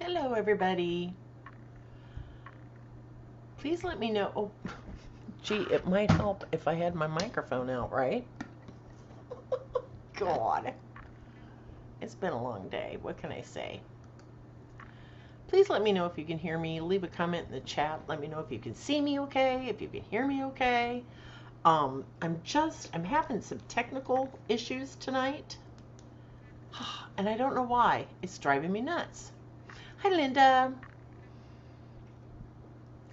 Hello, everybody. Please let me know. Oh, gee, it might help if I had my microphone out, right? God. It's been a long day. What can I say? Please let me know if you can hear me. Leave a comment in the chat. Let me know if you can see me okay, if you can hear me okay. I'm having some technical issues tonight. And I don't know why. It's driving me nuts. Hi, Linda.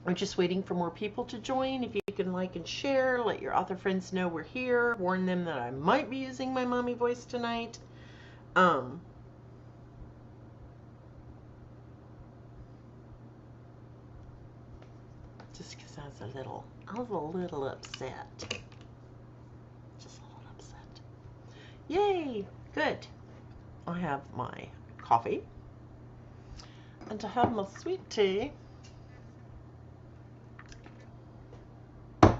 I'm just waiting for more people to join. If you can like and share, let your author friends know we're here. Warn them that I might be using my mommy voice tonight. Just because I was a little upset. Just a little upset. Yay! Good. I have my coffee. And to have my sweet tea. We're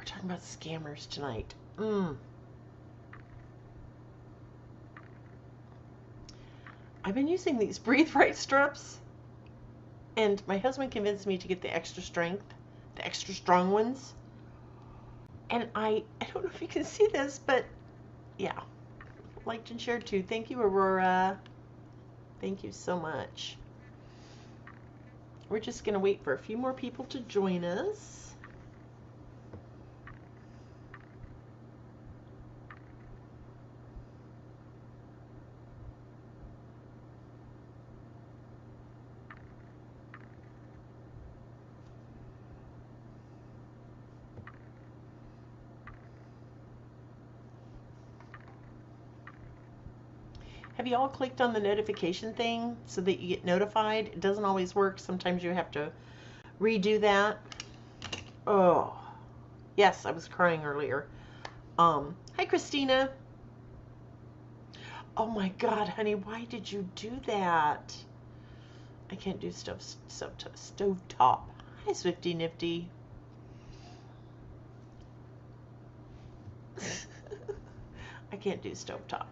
talking about scammers tonight. I've been using these Breathe Right strips, and my husband convinced me to get the extra strength, the extra strong ones. And I don't know if you can see this, but yeah, liked and shared too. Thank you, Aurora. Thank you so much. We're just going to wait for a few more people to join us. Have you all clicked on the notification thing so that you get notified? It doesn't always work. Sometimes you have to redo that. Oh, yes, I was crying earlier. Hi, Christina. Oh my God, honey, why did you do that? I can't do stove top. Hi, Swifty Nifty. I can't do stovetop.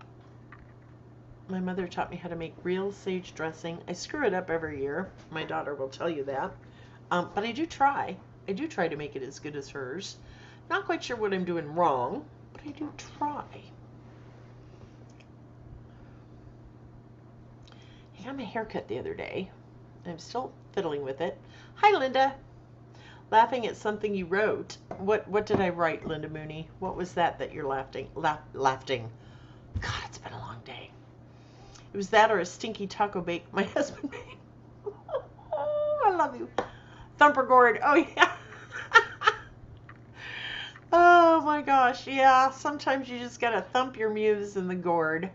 My mother taught me how to make real sage dressing. I screw it up every year. My daughter will tell you that. But I do try. I do try to make it as good as hers. Not quite sure what I'm doing wrong, but I do try. I got my hair cut the other day. I'm still fiddling with it. Hi, Linda. Laughing at something you wrote. What did I write, Linda Mooney? What was that you're laughing? Laughing. God, it's been a long day. It was that or a stinky taco bake my husband made. Oh, I love you. Thumper gourd. Oh, yeah. Oh, my gosh. Yeah, sometimes you just got to thump your muse in the gourd.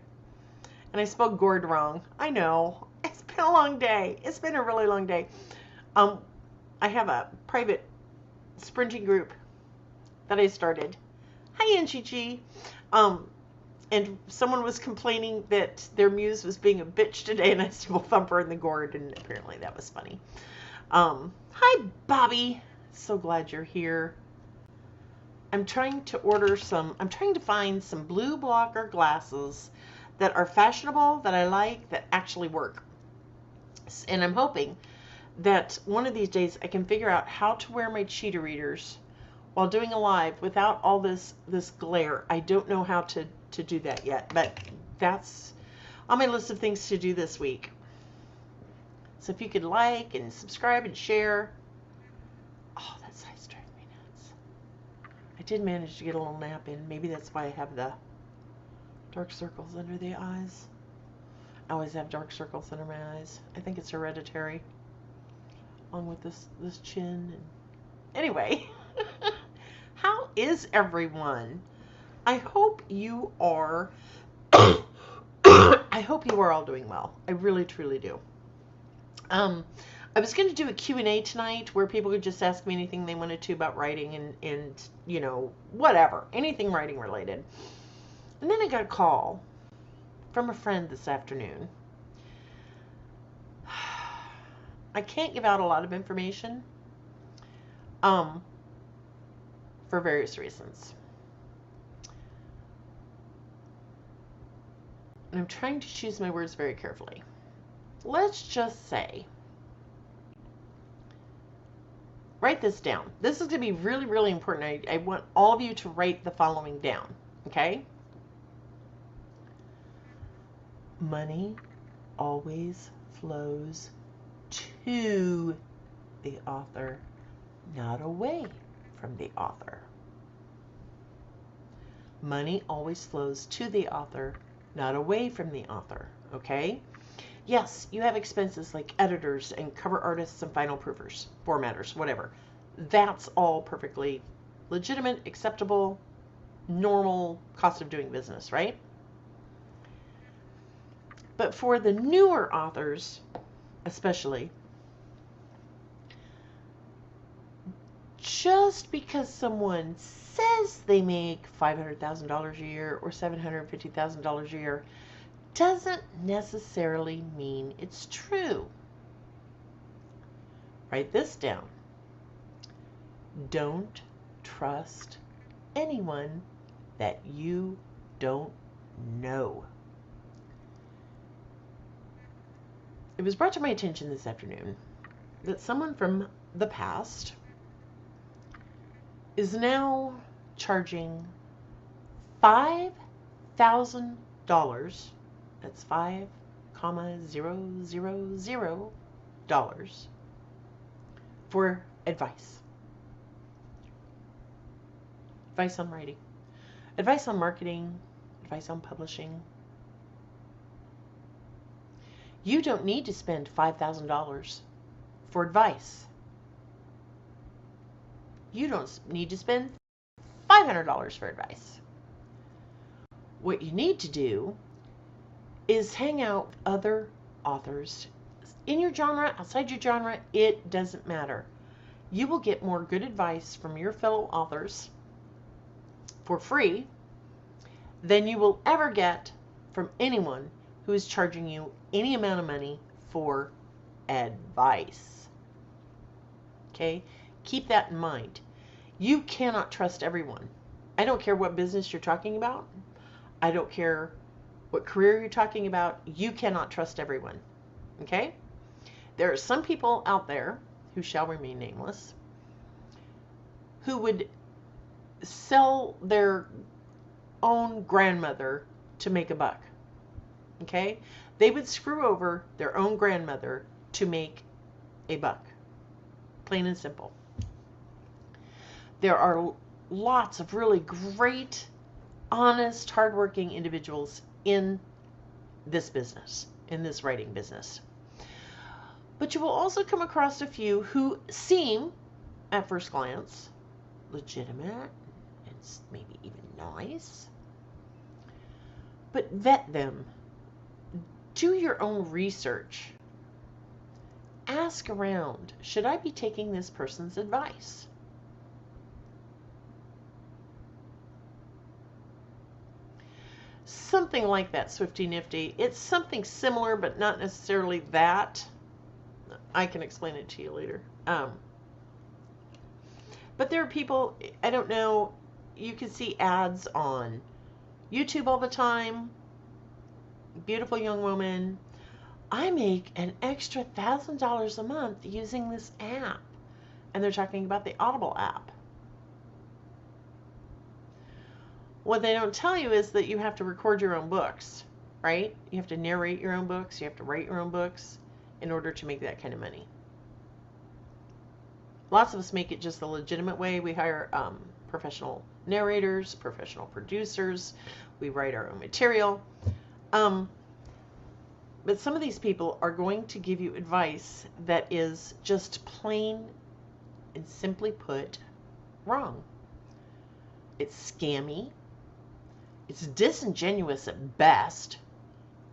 And I spelled gourd wrong. I know. It's been a long day. It's been a really long day. I have a private sprinting group that I started. Hi, Angie. And someone was complaining that their muse was being a bitch today, and I still thump her in the gourd, and apparently that was funny. Hi, Bobby. So glad you're here. I'm trying to find some blue blocker glasses that are fashionable, that I like, that actually work. And I'm hoping that one of these days I can figure out how to wear my cheetah readers while doing a live without all this glare. I don't know how to do that yet, but that's on my list of things to do this week. So if you could like and subscribe and share. Oh, that side's driving me nuts. I did manage to get a little nap in. Maybe that's why I have the dark circles under the eyes. I always have dark circles under my eyes. I think it's hereditary, along with this chin. Anyway, how is everyone? I hope you are. I hope you are all doing well. I really, truly do. I was going to do a Q&A tonight where people could just ask me anything they wanted to about writing and you know, whatever, anything writing related. And then I got a call from a friend this afternoon. I can't give out a lot of information for various reasons. and I'm trying to choose my words very carefully. Let's just say, write this down. This is going to be really, really important. I want all of you to write the following down, okay? Money always flows to the author, not away from the author. Money always flows to the author, not away from the author, okay? Yes, you have expenses like editors and cover artists and final proofers, formatters, whatever. That's all perfectly legitimate, acceptable, normal cost of doing business, right? But for the newer authors, especially, just because someone says they make $500,000 a year or $750,000 a year doesn't necessarily mean it's true. Write this down. Don't trust anyone that you don't know. It was brought to my attention this afternoon that someone from the past is now charging $5,000. That's $5,000 for advice. Advice on writing, advice on marketing, advice on publishing. You don't need to spend $5,000 for advice. You don't need to spend $500 for advice. What you need to do is hang out with other authors in your genre, outside your genre. It doesn't matter. You will get more good advice from your fellow authors for free than you will ever get from anyone who is charging you any amount of money for advice. Okay? Keep that in mind. You cannot trust everyone. I don't care what business you're talking about. I don't care what career you're talking about. You cannot trust everyone. Okay? There are some people out there who shall remain nameless who would sell their own grandmother to make a buck. Okay? They would screw over their own grandmother to make a buck. Plain and simple. There are lots of really great, honest, hardworking individuals in this business, in this writing business. But you will also come across a few who seem, at first glance, legitimate and maybe even nice. But vet them. Do your own research. Ask around. Should I be taking this person's advice? Something like that, Swifty Nifty. It's something similar, but not necessarily that. I can explain it to you later. But there are people, I don't know, you can see ads on YouTube all the time. Beautiful young woman. I make an extra $1,000 a month using this app. And they're talking about the Audible app. What they don't tell you is that you have to record your own books, right? You have to narrate your own books. You have to write your own books in order to make that kind of money. Lots of us make it just the legitimate way. We hire professional narrators, professional producers. We write our own material. But some of these people are going to give you advice that is just plain and simply put wrong. It's scammy. It's disingenuous at best.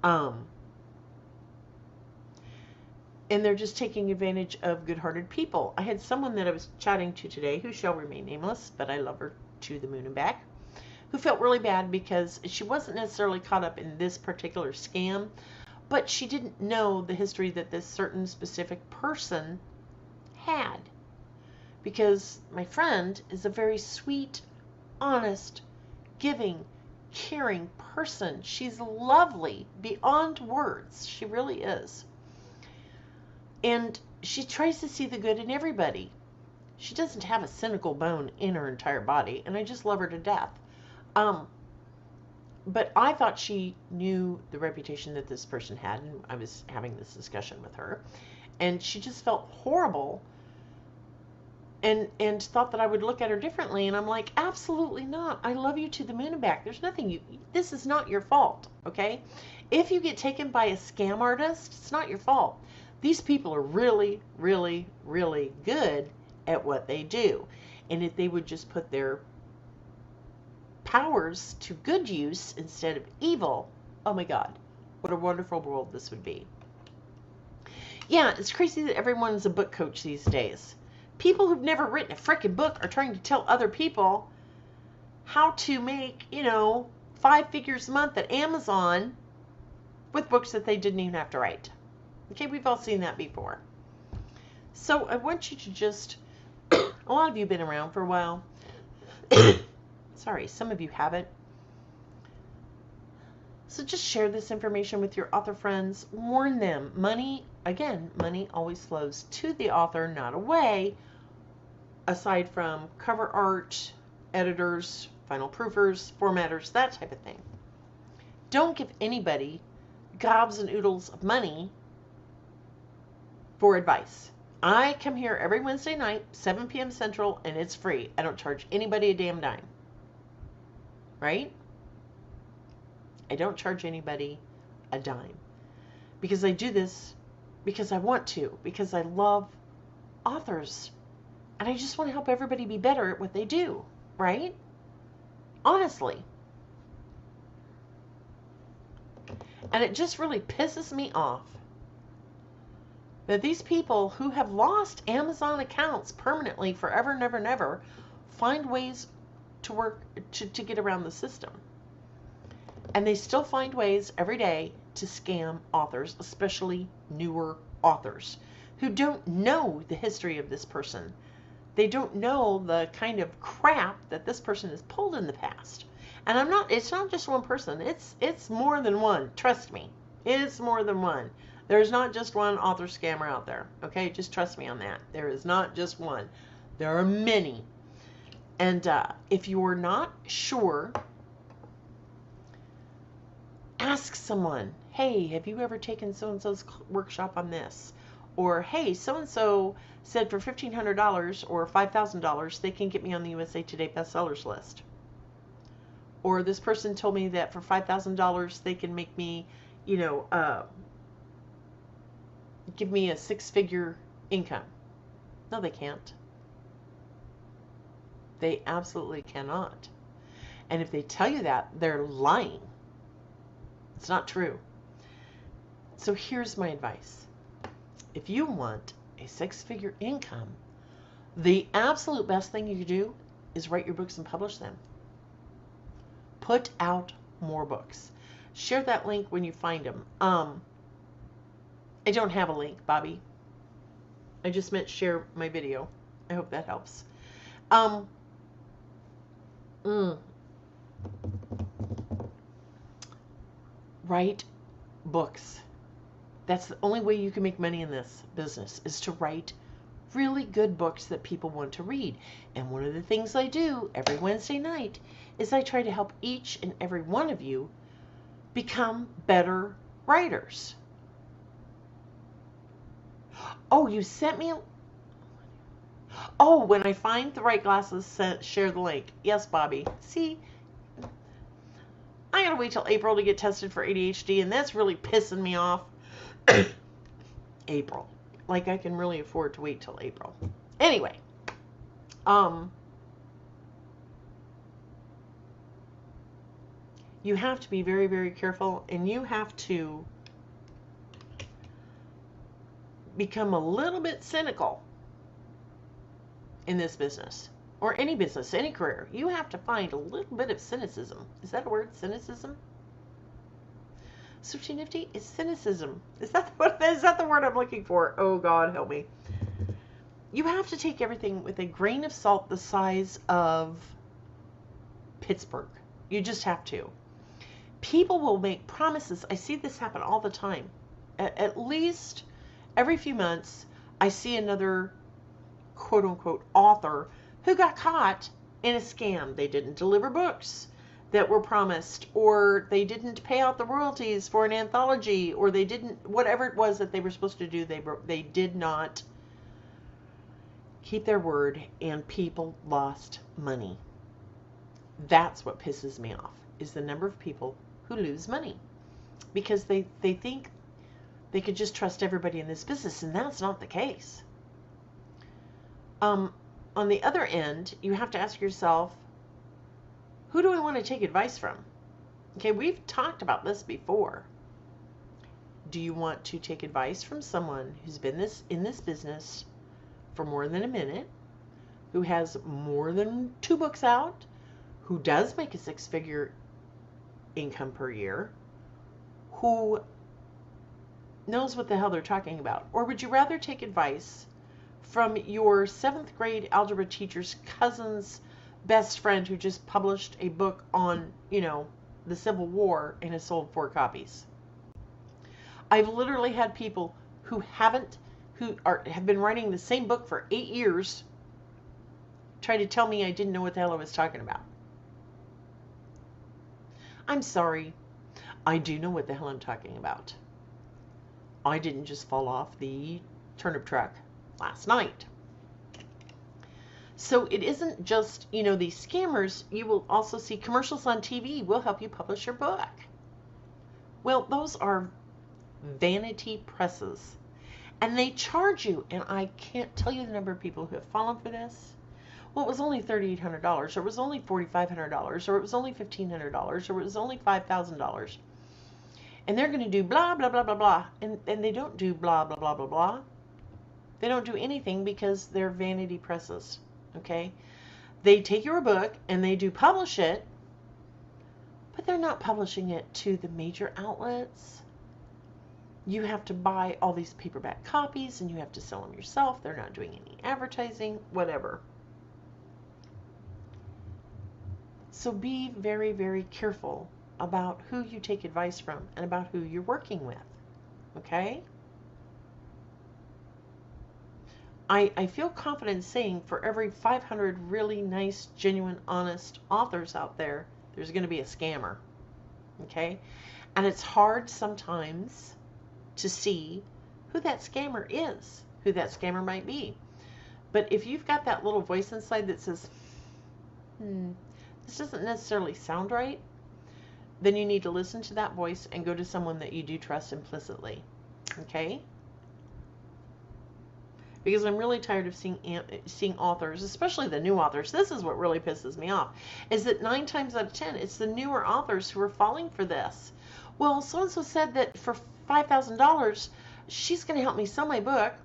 And they're just taking advantage of good-hearted people. I had someone that I was chatting to today, who shall remain nameless, but I love her to the moon and back, who felt really bad because she wasn't necessarily caught up in this particular scam, but she didn't know the history that this certain specific person had. Because my friend is a very sweet, honest, giving, caring person. She's lovely beyond words. She really is. And she tries to see the good in everybody. She doesn't have a cynical bone in her entire body, and I just love her to death. But I thought she knew the reputation that this person had, and I was having this discussion with her, and she just felt horrible and thought that I would look at her differently, and I'm like, absolutely not. I love you to the moon and back. There's nothing this is not your fault, okay? If you get taken by a scam artist, it's not your fault. These people are really, really, really good at what they do. And if they would just put their powers to good use instead of evil, oh my God, what a wonderful world this would be. Yeah, it's crazy that everyone's a book coach these days. People who've never written a frickin' book are trying to tell other people how to make, 5 figures a month at Amazon with books that they didn't even have to write. Okay, we've all seen that before. So I want you to just, a lot of you have been around for a while. Sorry, some of you haven't. So just share this information with your author friends. Warn them. Money always flows to the author, not away, aside from cover art, editors, final proofers, formatters, that type of thing. Don't give anybody gobs and oodles of money for advice. I come here every Wednesday night, 7 p.m. Central, and it's free. I don't charge anybody a damn dime. Right? I don't charge anybody a dime. Because I do this because I want to. Because I love authors. And I just want to help everybody be better at what they do. Right? Honestly. And it just really pisses me off that these people who have lost Amazon accounts permanently forever, never, never, find ways to work to get around the system. And they still find ways every day to scam authors, especially newer authors who don't know the history of this person. They don't know the kind of crap that this person has pulled in the past. And it's not just one person. It's more than one. Trust me. It's more than one. There's not just one author scammer out there. Okay? Just trust me on that. There is not just one. There are many. And if you're not sure, ask someone, hey, have you ever taken so-and-so's workshop on this? Or, hey, so-and-so said for $1,500 or $5,000 they can get me on the USA Today bestsellers list. Or this person told me that for $5,000 they can make me, give me a 6-figure income. No, they can't. They absolutely cannot. And if they tell you that, they're lying. It's not true. So here's my advice. If you want a 6-figure income, the absolute best thing you can do is write your books and publish them. Put out more books. Share that link when you find them. I don't have a link, Bobby. I just meant share my video. I hope that helps. Write books. That's the only way you can make money in this business, is to write really good books that people want to read. And one of the things I do every Wednesday night is I try to help each and every one of you become better writers. Oh, you sent me when I find the right glasses, share the link. Yes, Bobby. See, I gotta wait till April to get tested for ADHD, and that's really pissing me off. April. Like, I can really afford to wait till April. Anyway. You have to be very, very careful, and you have to become a little bit cynical in this business, or any business, any career. You have to find a little bit of cynicism. Is that a word? Cynicism? Swifty Nifty? It's cynicism. Is that the word I'm looking for? Oh, God, help me. You have to take everything with a grain of salt the size of Pittsburgh. You just have to. People will make promises. I see this happen all the time. At least every few months, I see another quote unquote author who got caught in a scam. They didn't deliver books that were promised, or they didn't pay out the royalties for an anthology, or they didn't, whatever it was that they were supposed to do, they did not keep their word, and people lost money. That's what pisses me off, is the number of people who lose money because they think they could just trust everybody in this business, and that's not the case. On the other end, you have to ask yourself, who do I want to take advice from? Okay, we've talked about this before. Do you want to take advice from someone who's been in this business for more than a minute, who has more than 2 books out, who does make a 6-figure income per year, who knows what the hell they're talking about? Or would you rather take advice from your 7th grade algebra teacher's cousin's best friend who just published a book on, the Civil War and has sold 4 copies? I've literally had people who have been writing the same book for 8 years try to tell me I didn't know what the hell I was talking about. I'm sorry. I do know what the hell I'm talking about. I didn't just fall off the turnip truck last night. So it isn't just, these scammers. You will also see commercials on TV will help you publish your book. Well, those are vanity presses. And they charge you. And I can't tell you the number of people who have fallen for this. Well, it was only $3,800, or it was only $4,500, or it was only $1,500, or it was only $5,000. And they're going to do blah, blah, blah, blah, blah. And they don't do blah, blah, blah, blah, blah. They don't do anything because they're vanity presses. Okay? They take your book and they do publish it, but they're not publishing it to the major outlets. You have to buy all these paperback copies and you have to sell them yourself. They're not doing any advertising, whatever. So be very, very careful about who you take advice from and about who you're working with. Okay? I feel confident saying for every 500 really nice, genuine, honest authors out there, there's going to be a scammer. Okay? And it's hard sometimes to see who that scammer is, who that scammer might be. But if you've got that little voice inside that says, this doesn't necessarily sound right, then you need to listen to that voice and go to someone that you do trust implicitly. Okay? Because I'm really tired of seeing authors, especially the new authors. This is what really pisses me off, is that 9 times out of 10, it's the newer authors who are falling for this. Well, so-and-so said that for $5,000, she's going to help me sell my book,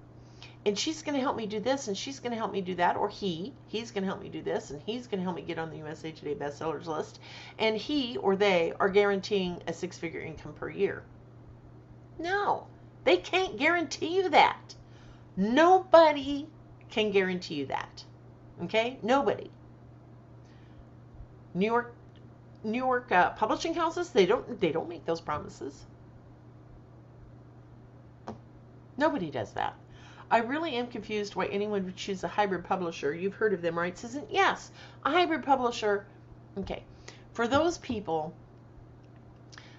and she's going to help me do this, and she's going to help me do that, or he's going to help me do this, and he's going to help me get on the USA Today bestsellers list, and he or they are guaranteeing a 6-figure income per year. No, they can't guarantee you that. Nobody can guarantee you that. Okay? Nobody. New York publishing houses, they don't make those promises. Nobody does that. I really am confused why anyone would choose a hybrid publisher. You've heard of them, right, Susan? Yes, a hybrid publisher. Okay. For those people,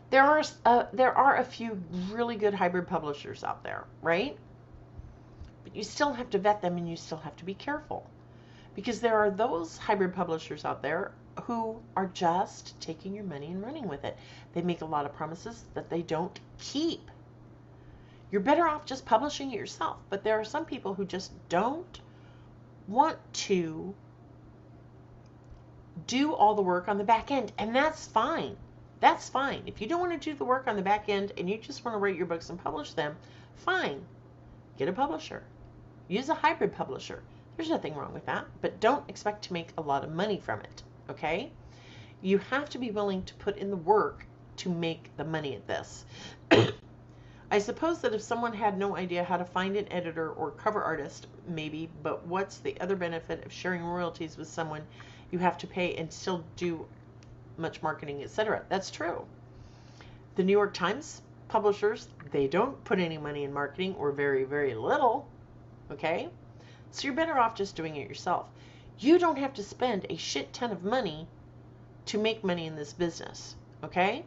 there are a few really good hybrid publishers out there, right? But you still have to vet them and you still have to be careful. Because there are those hybrid publishers out there who are just taking your money and running with it. They make a lot of promises that they don't keep. You're better off just publishing it yourself. But there are some people who just don't want to do all the work on the back end. And that's fine. That's fine. If you don't want to do the work on the back end and you just want to write your books and publish them, fine. Get a publisher. Use a hybrid publisher. There's nothing wrong with that. But don't expect to make a lot of money from it. Okay? You have to be willing to put in the work to make the money at this. I suppose that if someone had no idea how to find an editor or cover artist, maybe, but what's the other benefit of sharing royalties with someone you have to pay and still do much marketing, etc.? That's true. The New York Times publishers, they don't put any money in marketing, or very, very little. Okay? So you're better off just doing it yourself. You don't have to spend a shit ton of money to make money in this business. Okay?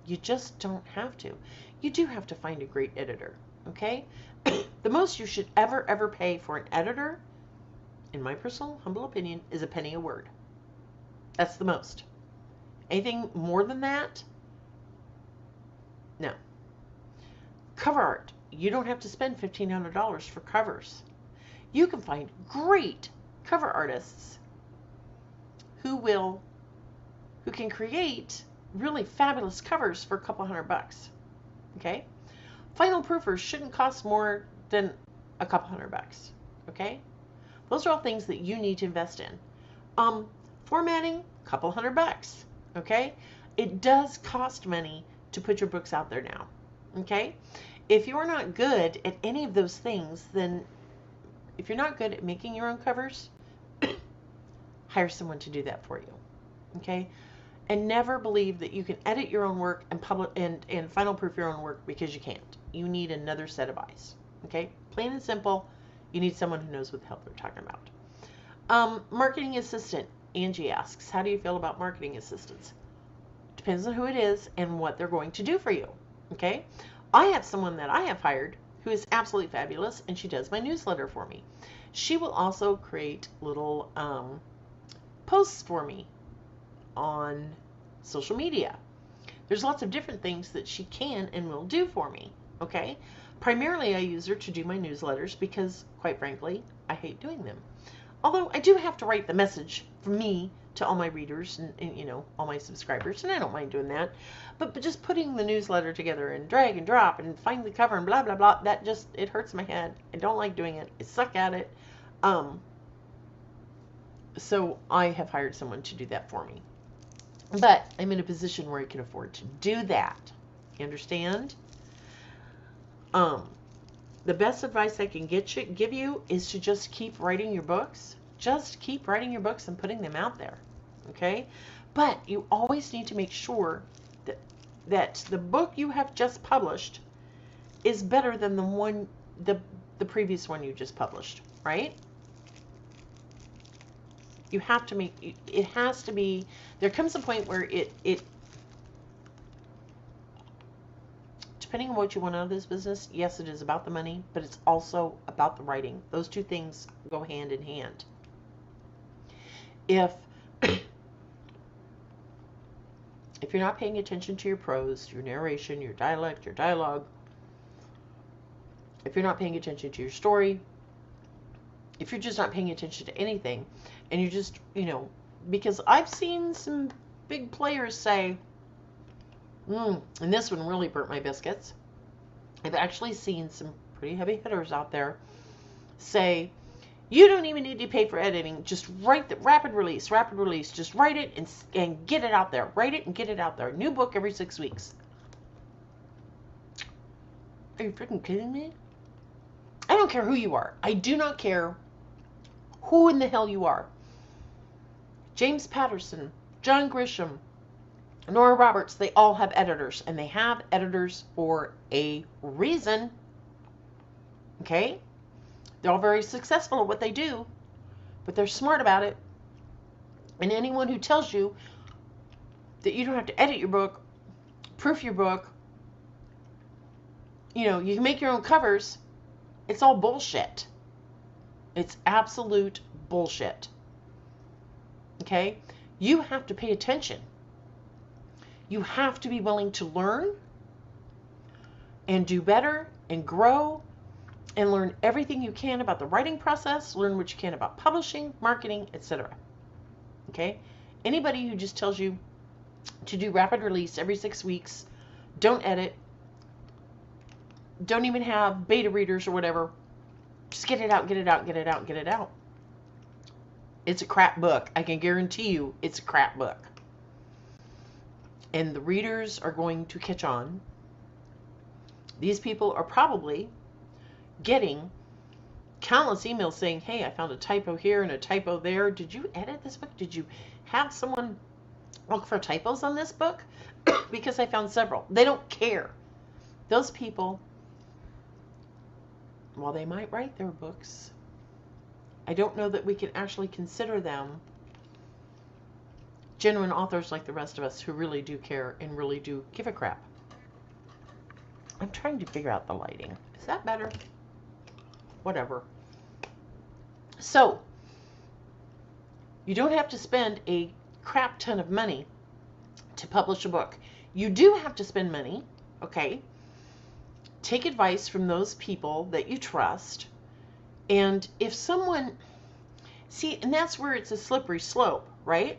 You just don't have to. You do have to find a great editor. Okay? The most you should ever pay for an editor, in my personal humble opinion, is a penny a word. That's the most. Anything more than that? No. Cover art. You don't have to spend $1,500 for covers. You can find great cover artists who can create really fabulous covers for a couple $100. Okay? Final proofers shouldn't cost more than a couple $100. Okay? Those are all things that you need to invest in. Formatting, a couple $100. Okay? It does cost money to put your books out there now. Okay? If you're not good at any of those things, then if you're not good at making your own covers, hire someone to do that for you. Okay? And never believe that you can edit your own work and publish and final proof your own work, because you can't. You need another set of eyes. Okay? Plain and simple, you need someone who knows what the hell they're talking about. Marketing assistant. Angie asks, how do you feel about marketing assistants? Depends on who it is and what they're going to do for you. Okay? I have someone that I have hired who is absolutely fabulous, and she does my newsletter for me. She will also create little posts for me on social media. There's lots of different things that she can and will do for me. Okay? Primarily I use her to do my newsletters because, quite frankly, I hate doing them. Although I do have to write the message from me to all my readers and you know, all my subscribers, and I don't mind doing that. But just putting the newsletter together and drag and drop and find the cover and blah blah blah, that just, it hurts my head. I don't like doing it. I suck at it. So I have hired someone to do that for me. But I'm in a position where I can afford to do that. You understand? The best advice I can give you is to just keep writing your books. Just keep writing your books and putting them out there. Okay? But you always need to make sure that the book you have just published is better than the previous one you just published, right? You have to make, it has to be, there comes a point where it depending on what you want out of this business, yes, it is about the money, but it's also about the writing. Those two things go hand in hand. If you're not paying attention to your prose, your narration, your dialect, your dialogue, if you're not paying attention to your story, if you're just not paying attention to anything, and you just, you know, because I've seen some big players say, and this one really burnt my biscuits. I've actually seen some pretty heavy hitters out there say, you don't even need to pay for editing. Just write the rapid release. Just write it and get it out there. Write it and get it out there. New book every 6 weeks. Are you freaking kidding me? I don't care who you are. I do not care who in the hell you are. James Patterson, John Grisham, Nora Roberts, they all have editors, and they have editors for a reason. Okay? They're all very successful at what they do, but they're smart about it. And anyone who tells you that you don't have to edit your book, proof your book, you know, you can make your own covers, it's all bullshit. It's absolute bullshit. Okay? You have to pay attention. You have to be willing to learn and do better and grow and learn everything you can about the writing process, learn what you can about publishing, marketing, etc. Okay? Anybody who just tells you to do rapid release every 6 weeks, don't edit, don't even have beta readers or whatever, just get it out, get it out, get it out, get it out. It's a crap book. I can guarantee you it's a crap book. And the readers are going to catch on. These people are probably getting countless emails saying, hey, I found a typo here and a typo there. Did you edit this book? Did you have someone look for typos on this book because I found several. They don't care. Those people, while they might write their books, I don't know that we can actually consider them genuine authors like the rest of us who really do care and really do give a crap. I'm trying to figure out the lighting. Is that better? Whatever. So, you don't have to spend a crap ton of money to publish a book. You do have to spend money, okay? Take advice from those people that you trust. And if someone, see, and that's where it's a slippery slope, right?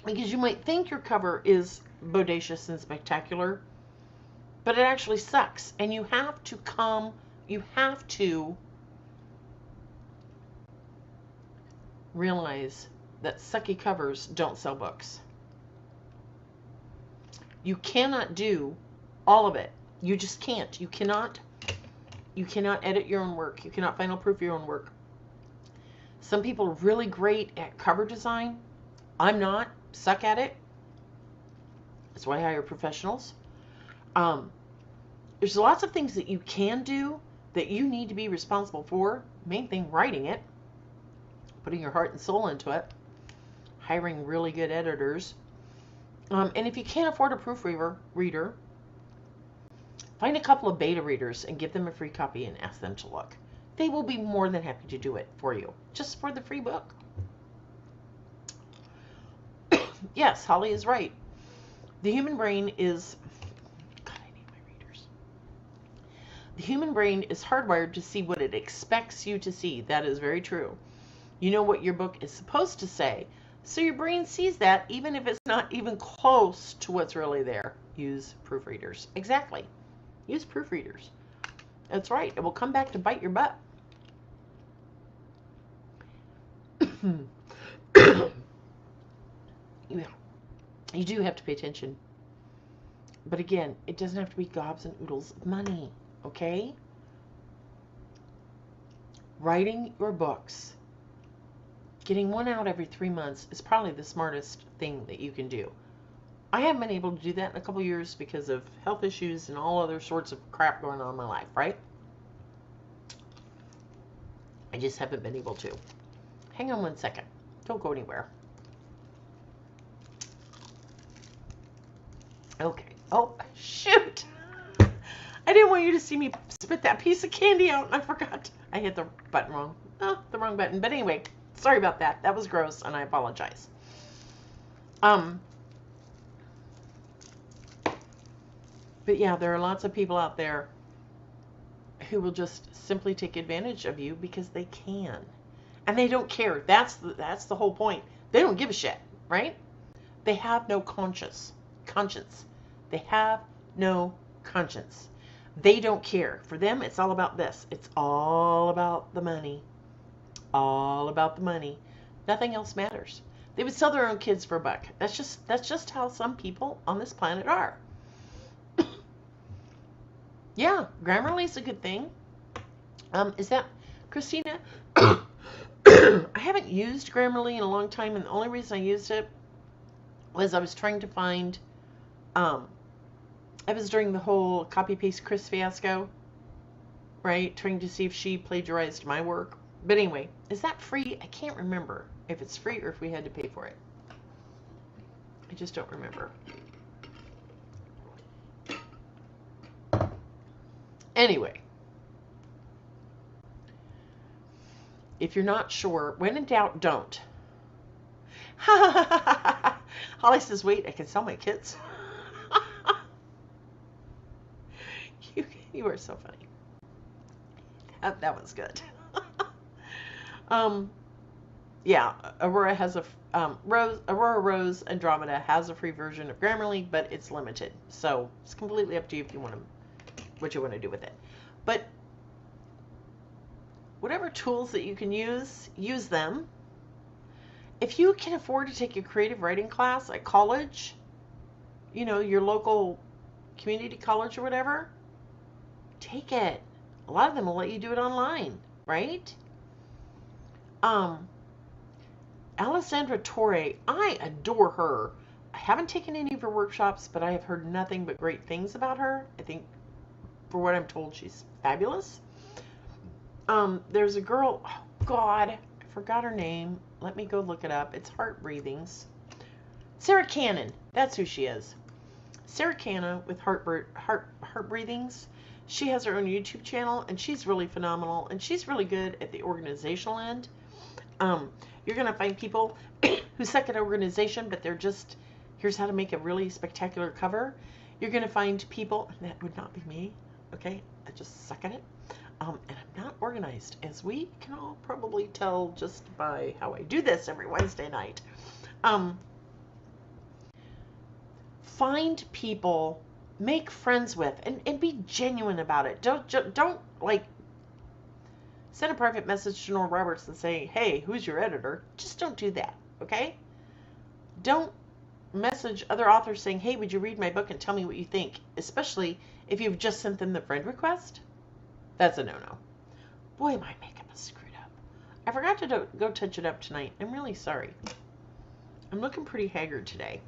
Because you might think your cover is bodacious and spectacular, but it actually sucks. And you have to realize that sucky covers don't sell books. You cannot do all of it. You just can't. You cannot edit your own work. You cannot final proof your own work. Some people are really great at cover design. I'm not. Suck at it. That's why I hire professionals. There's lots of things that you can do that you need to be responsible for. Main thing, writing it, putting your heart and soul into it, hiring really good editors. And if you can't afford a proofreader, find a couple of beta readers and give them a free copy and ask them to look. They will be more than happy to do it for you, just for the free book. Yes, Holly is right. The human brain is... God, I need my readers. The human brain is hardwired to see what it expects you to see. That is very true. You know what your book is supposed to say, so your brain sees that even if it's not even close to what's really there. Use proofreaders. Exactly. Use proofreaders. That's right. It will come back to bite your butt. Yeah. You do have to pay attention. But again, it doesn't have to be gobs and oodles of money. Okay? Writing your books, getting one out every 3 months is probably the smartest thing that you can do. I haven't been able to do that in a couple years because of health issues and all other sorts of crap going on in my life, right? I just haven't been able to. Hang on one second. Don't go anywhere. Okay. Oh, shoot. I didn't want you to see me spit that piece of candy out, and I forgot. I hit the button wrong. Oh, the wrong button. But anyway, sorry about that. That was gross, and I apologize. But yeah, there are lots of people out there who will just simply take advantage of you because they can. And they don't care. That's the whole point. They don't give a shit, right? They have no conscience. They have no conscience. They don't care. For them, it's all about this. It's all about the money. All about the money. Nothing else matters. They would sell their own kids for $1. That's just how some people on this planet are. Yeah, Grammarly is a good thing. Is that Christina? I haven't used Grammarly in a long time, and the only reason I used it was I was trying to find. I was during the whole copy paste Chris fiasco, right? Trying to see if she plagiarized my work. But anyway, is that free? I can't remember if it's free or if we had to pay for it. I just don't remember. Anyway, if you're not sure, when in doubt, don't. Holly says, wait, I can sell my kids. You are so funny. That was good. Yeah, Aurora has a Aurora Rose Andromeda has a free version of Grammarly, but it's limited. So it's completely up to you if you want to, what you want to do with it. But whatever tools that you can use them. If you can afford to take a creative writing class at college, you know, your local community college or whatever, take it. A lot of them will let you do it online, right? Alessandra Torre, I adore her. I haven't taken any of her workshops, but I have heard nothing but great things about her. I think, for what I'm told, she's fabulous. There's a girl, oh God, I forgot her name. Let me go look it up. It's Heart Breathings. Sarah Cannon, that's who she is. Sarah Cannon with Heart Breathings. She has her own YouTube channel, and she's really phenomenal, and she's really good at the organizational end. You're going to find people who suck at organization, but they're just, here's how to make a really spectacular cover. You're going to find people, and that would not be me, okay? I just suck at it. And I'm not organized, as we can all probably tell just by how I do this every Wednesday night. Find people, make friends with, and be genuine about it. Don't like send a private message to Nora Roberts and say, hey, who's your editor? Just don't do that, okay? Don't message other authors saying, hey, would you read my book and tell me what you think, especially if you've just sent them the friend request. That's a no-no. Boy, my makeup is screwed up. I forgot to go touch it up tonight. I'm really sorry. I'm looking pretty haggard today,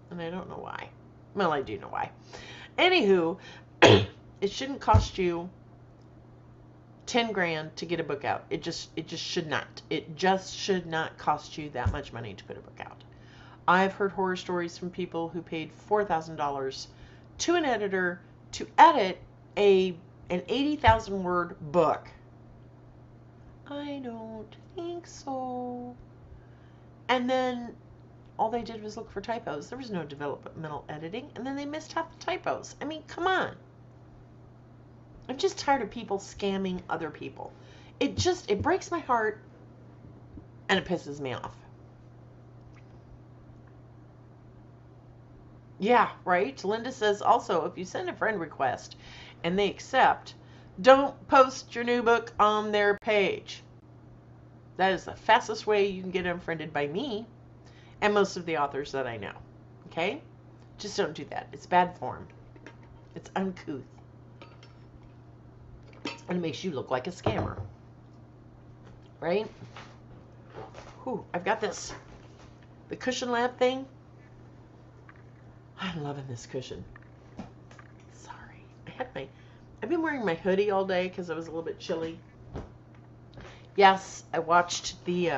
and I don't know why. Well, I do know why. Anywho, it shouldn't cost you 10 grand to get a book out. It just should not. It just should not cost you that much money to put a book out. I've heard horror stories from people who paid $4,000 to an editor to edit an 80,000 word book. I don't think so. And then all they did was look for typos. There was no developmental editing, and then they missed half the typos. I mean, come on. I'm just tired of people scamming other people. It breaks my heart, and it pisses me off. Yeah, right? Linda says also, if you send a friend request and they accept, don't post your new book on their page. That is the fastest way you can get unfriended by me and most of the authors that I know. Okay? Just don't do that. It's bad form. It's uncouth. And it makes you look like a scammer. Right? Whew, I've got this. The Cushion Lab thing. I'm loving this cushion. Sorry. I've been wearing my hoodie all day because I was a little bit chilly. Yes, I watched the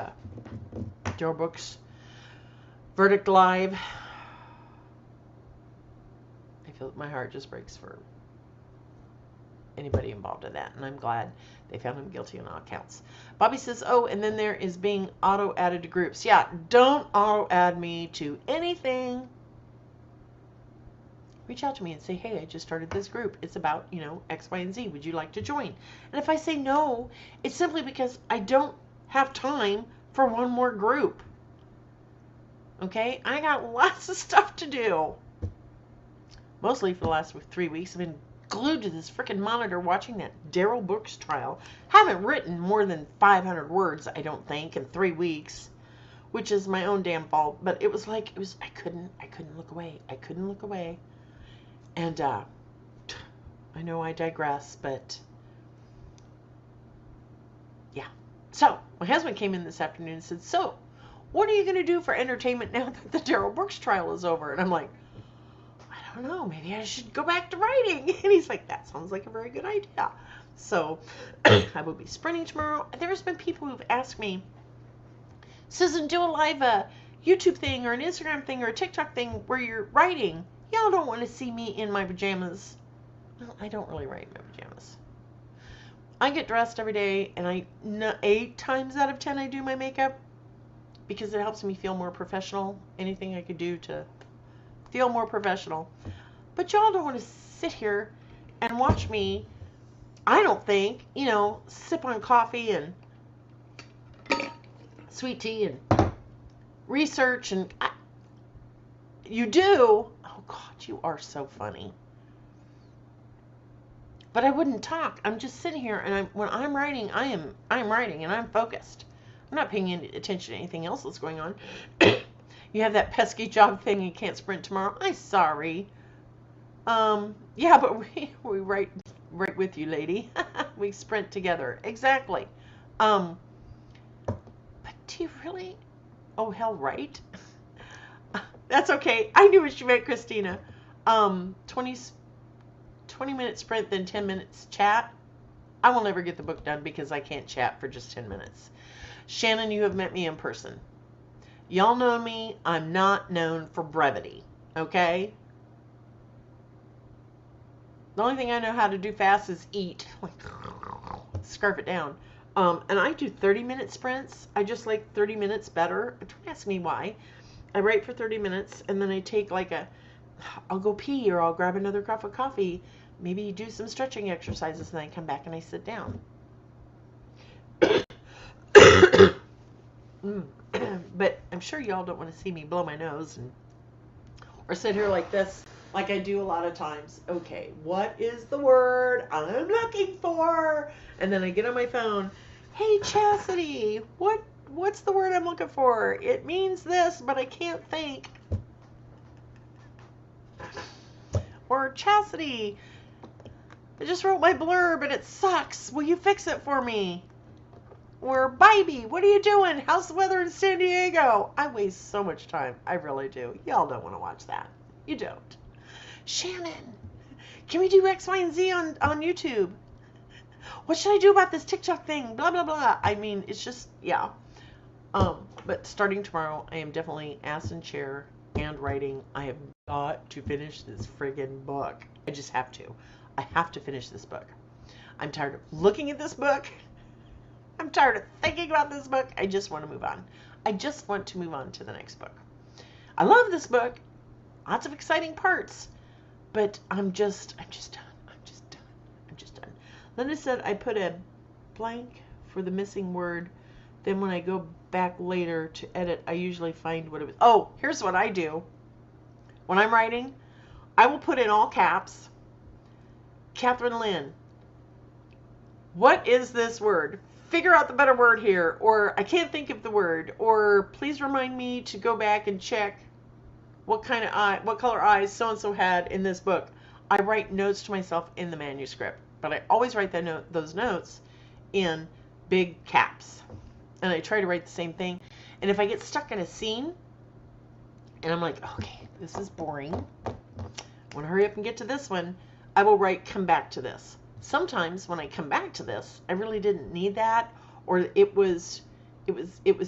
Joe Brooks verdict live. I feel my heart just breaks for anybody involved in that, and I'm glad they found him guilty on all counts. Bobby says, oh, and then there is being auto-added to groups. Yeah, don't auto-add me to anything. Reach out to me and say, hey, I just started this group. It's about, X, Y, and Z. Would you like to join? And if I say no, it's simply because I don't have time for one more group. Okay? I got lots of stuff to do. Mostly for the last 3 weeks, I've been glued to this freaking monitor watching that Daryl Brooks trial. Haven't written more than 500 words, I don't think, in 3 weeks, which is my own damn fault. But I couldn't look away. I couldn't look away. And I know I digress, but yeah. So my husband came in this afternoon and said, so what are you going to do for entertainment now that the Daryl Brooks trial is over? And I'm like, I don't know, maybe I should go back to writing. And he's like, that sounds like a very good idea. So I will be sprinting tomorrow. There's been people who've asked me, Susan, do a live YouTube thing or an Instagram thing or a TikTok thing where you're writing. Y'all don't want to see me in my pajamas. Well, I don't really write in my pajamas. I get dressed every day, and 8 times out of 10 I do my makeup because it helps me feel more professional. Anything I could do to feel more professional. But y'all don't want to sit here and watch me, I don't think, sip on coffee and sweet tea and research. And you do. Oh, God, you are so funny. But I wouldn't talk. I'm just sitting here, and when I'm writing, I am writing, and I'm focused. I'm not paying any attention to anything else that's going on. You have that pesky job thing, you can't sprint tomorrow. I'm sorry. Yeah, but we write with you, lady. We sprint together. Exactly. But do you really Oh, hell, right? That's okay. I knew what she meant, Christina. 20 minute sprint, then 10 minutes chat. I will never get the book done because I can't chat for just 10 minutes. Shannon, you have met me in person. Y'all know me. I'm not known for brevity. Okay? The only thing I know how to do fast is eat. Scarf it down. And I do 30-minute sprints. I just like 30 minutes better. Don't ask me why. I write for 30 minutes, and then I take I'll go pee, or I'll grab another cup of coffee, maybe do some stretching exercises, and then I come back and I sit down. But I'm sure y'all don't want to see me blow my nose or sit here like this, like I do a lot of times. Okay, what is the word I'm looking for? And then I get on my phone. Hey, Chastity, what's the word I'm looking for? It means this, but I can't think. Or, Chastity, I just wrote my blurb and it sucks. Will you fix it for me? Or, Baby, what are you doing? How's the weather in San Diego? I waste so much time. I really do. Y'all don't want to watch that. You don't. Shannon, can we do X, Y, and Z on YouTube? What should I do about this TikTok thing? Blah, blah, blah. I mean, it's just, yeah. But starting tomorrow, I am definitely ass in chair and writing. I have got to finish this friggin' book. I just have to. I have to finish this book. I'm tired of looking at this book. I'm tired of thinking about this book. I just want to move on. I just want to move on to the next book. I love this book. Lots of exciting parts. But I'm just done. I'm just done. Linda said I put a blank for the missing word. Then when I go back later to edit, I usually find what it was. Oh, here's what I do. When I'm writing, I will put in all caps, Catherine Lynn. What is this word? Figure out the better word here. Or I can't think of the word. Or please remind me to go back and check what color eyes so-and-so had in this book. I write notes to myself in the manuscript. But I always write those notes in big caps. And I try to write the same thing. And if I get stuck in a scene, and I'm like, okay, this is boring, I want to hurry up and get to this one, I will write, come back to this. Sometimes when I come back to this, I really didn't need that, or it was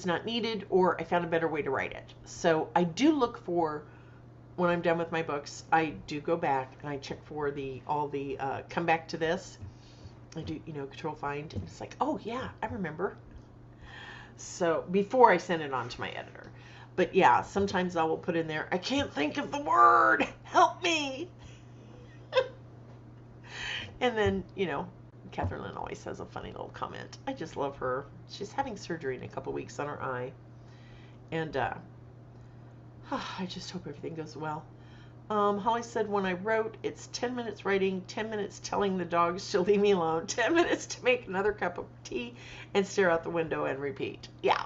not needed, or I found a better way to write it. So I do look for, when I'm done with my books, I do go back and I check for all the come back to this. I do, control find, and it's like, oh yeah, I remember. So before I send it on to my editor. But yeah, sometimes I will put in there, I can't think of the word, help me. And then, Catherine Lynn always has a funny little comment. I just love her. She's having surgery in a couple weeks on her eye. And I just hope everything goes well. Holly said, when I wrote, it's 10 minutes writing, 10 minutes telling the dogs to leave me alone, 10 minutes to make another cup of tea and stare out the window and repeat. Yeah.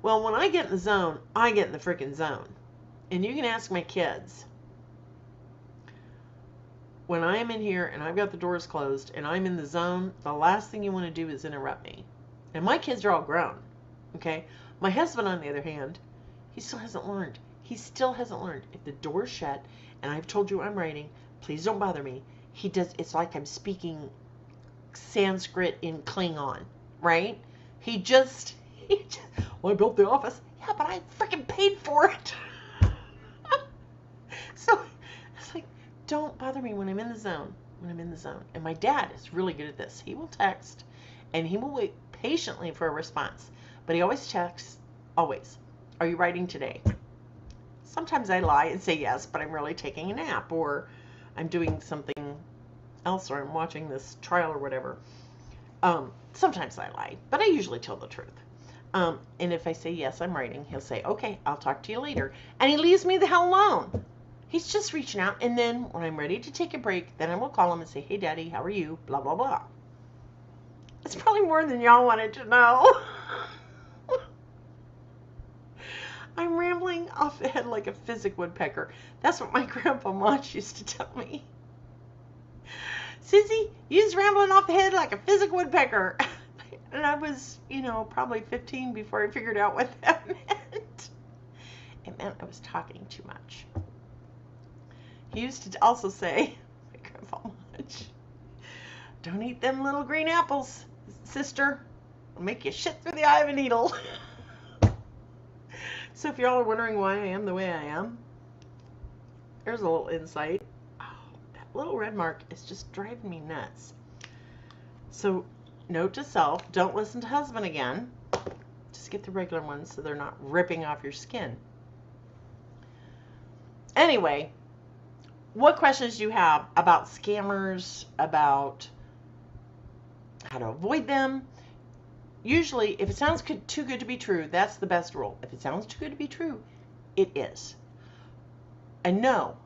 Well, when I get in the zone, I get in the freaking zone. And you can ask my kids. When I am in here and I've got the doors closed and I'm in the zone, the last thing you want to do is interrupt me. And my kids are all grown. Okay? My husband, on the other hand, he still hasn't learned. He still hasn't learned. If the door's shut and I've told you I'm writing, please don't bother me. It's like I'm speaking Sanskrit in Klingon, right? He just, well, I built the office. Yeah, but I freaking paid for it. So it's like, don't bother me when I'm in the zone. And my dad is really good at this. He will text and he will wait patiently for a response. But he always texts, always. Are you writing today? Sometimes I lie and say yes, but I'm really taking a nap, or I'm doing something else, or I'm watching this trial or whatever. Sometimes I lie, but I usually tell the truth. And if I say yes, I'm writing, he'll say, okay, I'll talk to you later. And he leaves me the hell alone. He's just reaching out. And then when I'm ready to take a break, then I will call him and say, hey, Daddy, how are you? Blah, blah, blah. It's probably more than y'all wanted to know. I'm rambling off the head like a physic woodpecker. That's what my grandpa Mach used to tell me. Sissy, you's rambling off the head like a physic woodpecker. And I was, probably 15 before I figured out what that meant. it meant I was talking too much. He used to also say, my grandpa much, don't eat them little green apples, sister. It'll make you shit through the eye of a needle. So if y'all are wondering why I am the way I am, there's a little insight. Oh, that little red mark is just driving me nuts. So note to self, don't listen to husband again. Just get the regular ones so they're not ripping off your skin. Anyway, what questions do you have about scammers, about how to avoid them? Usually, if it sounds too good to be true, that's the best rule. If it sounds too good to be true, it is. And no,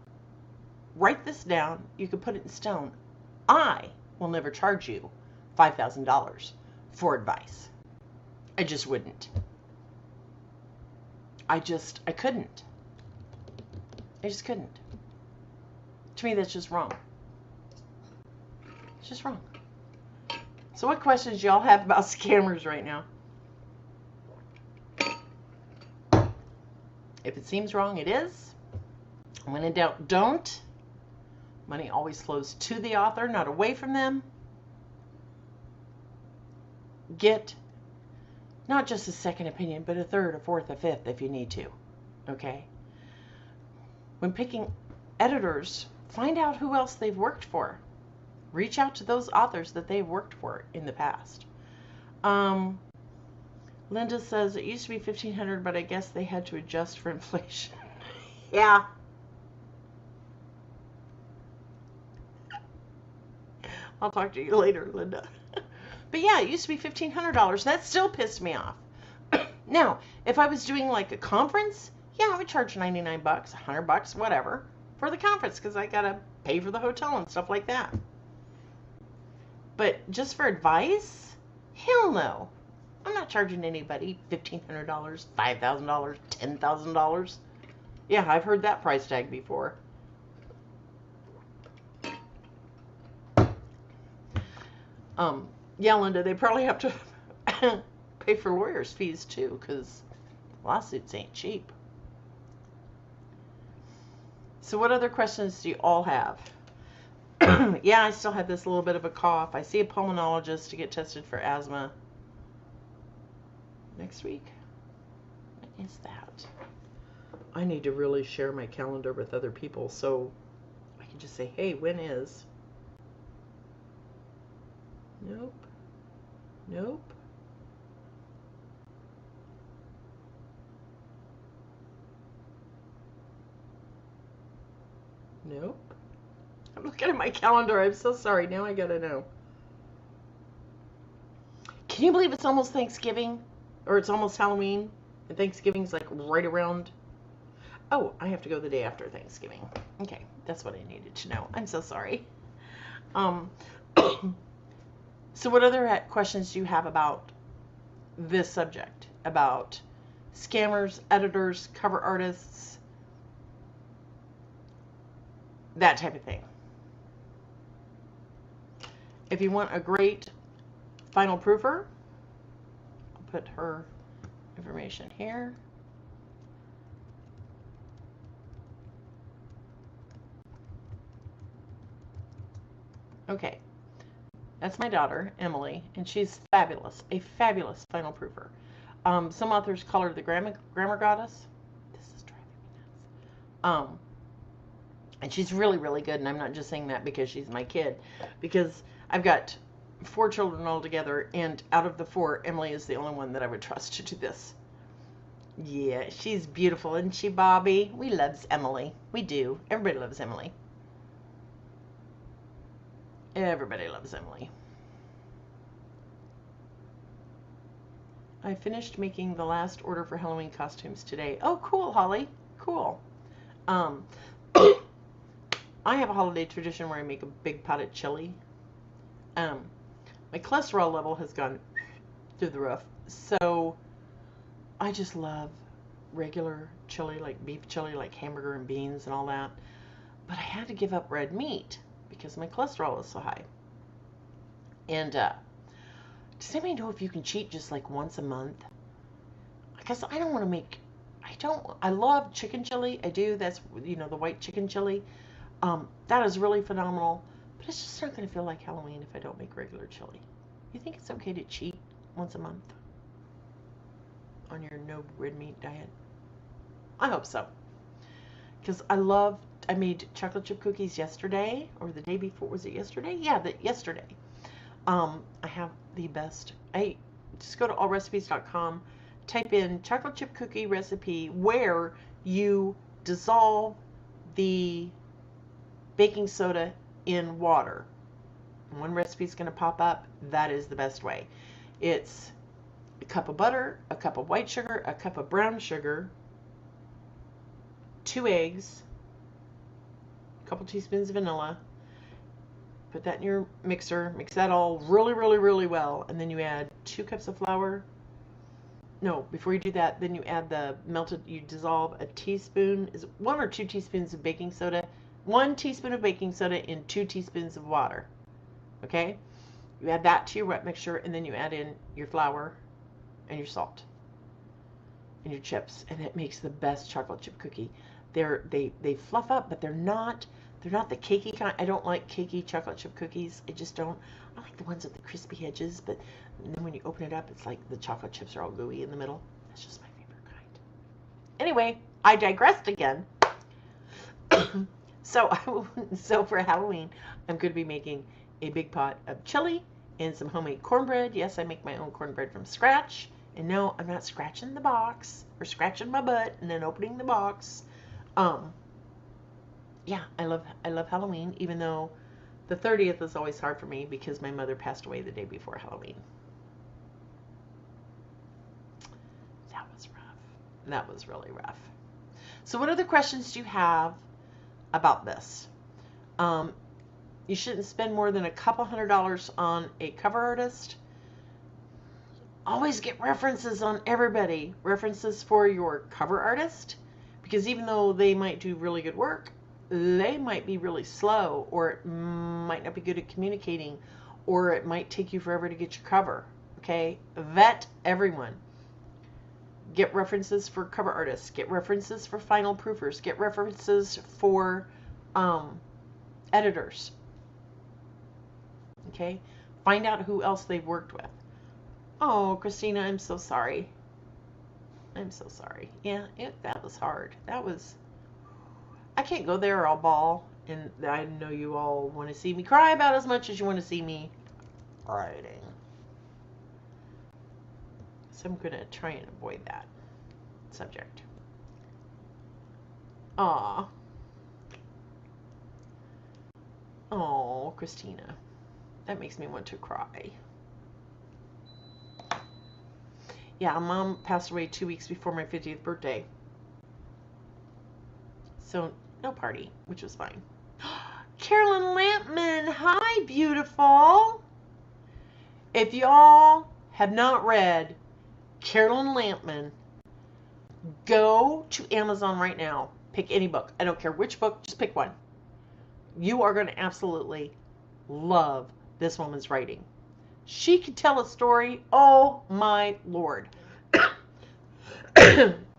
write this down. You can put it in stone. I will never charge you $5,000 for advice. I just wouldn't. I couldn't. I just couldn't. To me, that's just wrong. It's just wrong. So what questions y'all have about scammers right now? If it seems wrong, it is. When in doubt, don't. Money always flows to the author, not away from them. Get not just a second opinion, but a third, a fourth, a fifth if you need to. Okay? When picking editors, find out who else they've worked for. Reach out to those authors that they've worked for in the past. Linda says it used to be $1,500, but I guess they had to adjust for inflation. Yeah. I'll talk to you later, Linda. But yeah, it used to be $1,500. That still pissed me off. Now, if I was doing like a conference, yeah, I would charge $99, $100, whatever, for the conference because I gotta pay for the hotel and stuff like that. But just for advice? Hell no. I'm not charging anybody $1,500, $5,000, $10,000. Yeah, I've heard that price tag before. Yeah, Linda, they probably have to pay for lawyers' fees too, because lawsuits ain't cheap. So what other questions do you all have? Yeah, I still have this little bit of a cough. I see a pulmonologist to get tested for asthma next week. What is that? I need to really share my calendar with other people so I can just say, hey, when is? Nope. Nope. Nope. I'm looking at my calendar. I'm so sorry. Now I gotta know. Can you believe it's almost Thanksgiving? Or it's almost Halloween? And Thanksgiving's like right around. Oh, I have to go the day after Thanksgiving. Okay, that's what I needed to know. I'm so sorry. So what other questions do you have about this subject? About scammers, editors, cover artists, that type of thing. If you want a great final proofer, I'll put her information here. Okay. That's my daughter, Emily, and she's fabulous, a fabulous final proofer. Some authors call her the grammar goddess. This is driving me nuts. And she's really, really good, and I'm not just saying that because she's my kid, because I've got 4 children altogether, and out of the 4, Emily is the only one that I would trust to do this. Yeah, she's beautiful, isn't she, Bobby? We loves Emily. We do. Everybody loves Emily. Everybody loves Emily. I finished making the last order for Halloween costumes today. Oh, cool, Holly. Cool. I have a holiday tradition where I make a big pot of chili. My cholesterol level has gone through the roof. So I just love regular chili, like beef chili, like hamburger and beans and all that. But I had to give up red meat because my cholesterol is so high. And does anybody know if you can cheat just like once a month? Because I don't want to make, I I love chicken chili. I do. That's, the white chicken chili. That is really phenomenal. But it's just not going to feel like Halloween if I don't make regular chili. You think it's okay to cheat once a month on your no red meat diet? I hope so. Because I made chocolate chip cookies yesterday, or the day before. Was it yesterday? Yeah, yesterday. I have the best. Just go to allrecipes.com, type in chocolate chip cookie recipe where you dissolve the baking soda in water. One recipe is going to pop up. That is the best way. It's a cup of butter, a cup of white sugar, a cup of brown sugar, 2 eggs, a couple teaspoons of vanilla. Put that in your mixer. Mix that all really, really, really well. And then you add 2 cups of flour. No, before you do that, then you add you dissolve a teaspoon, 1 or 2 teaspoons of baking soda. 1 teaspoon of baking soda in 2 teaspoons of water. Okay? You add that to your wet mixture, and then you add in your flour and your salt and your chips, and it makes the best chocolate chip cookie. They fluff up, but they're not the cakey kind. I don't like cakey chocolate chip cookies. I just don't. I like the ones with the crispy edges, but then when you open it up, it's like the chocolate chips are all gooey in the middle. That's just my favorite kind. Anyway, I digressed again. So for Halloween, I'm going to be making a big pot of chili and some homemade cornbread. Yes, I make my own cornbread from scratch. And no, I'm not scratching the box or scratching my butt and then opening the box. Yeah, I love Halloween, even though the 30th is always hard for me because my mother passed away the day before Halloween. That was rough. That was really rough. So what other questions do you have about this? You shouldn't spend more than a couple $100 on a cover artist. Always get references on everybody. References for your cover artist, because even though they might do really good work, they might be really slow, or it might not be good at communicating, or it might take you forever to get your cover. Okay? Vet everyone. Get references for cover artists. Get references for final proofers. Get references for editors. Okay? Find out who else they've worked with. Oh, Christina, I'm so sorry. I'm so sorry. Yeah, that was hard. I can't go there or I'll bawl. And I know you all want to see me cry about as much as you want to see me writing. So I'm going to try and avoid that subject. Aw. Oh, Christina. That makes me want to cry. Yeah, Mom passed away 2 weeks before my 50th birthday. So, no party, which was fine. Carolyn Lampman, hi, beautiful. If y'all have not read Carolyn Lampman, go to Amazon right now. Pick any book. I don't care which book, just pick one. You are going to absolutely love this woman's writing. She could tell a story. Oh, my Lord.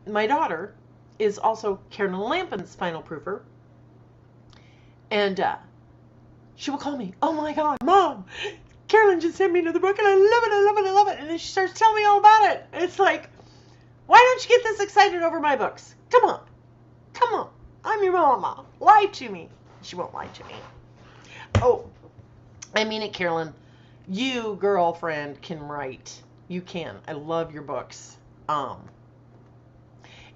My daughter is also Carolyn Lampman's final proofer. And she will call me, oh, my God, Mom, Carolyn just sent me another book, and I love it, I love it, I love it. And then she starts telling me all about it. And it's like, why don't you get this excited over my books? Come on. Come on. I'm your mama. Lie to me. She won't lie to me. Oh, I mean it, Carolyn. You, girlfriend, can write. You can. I love your books.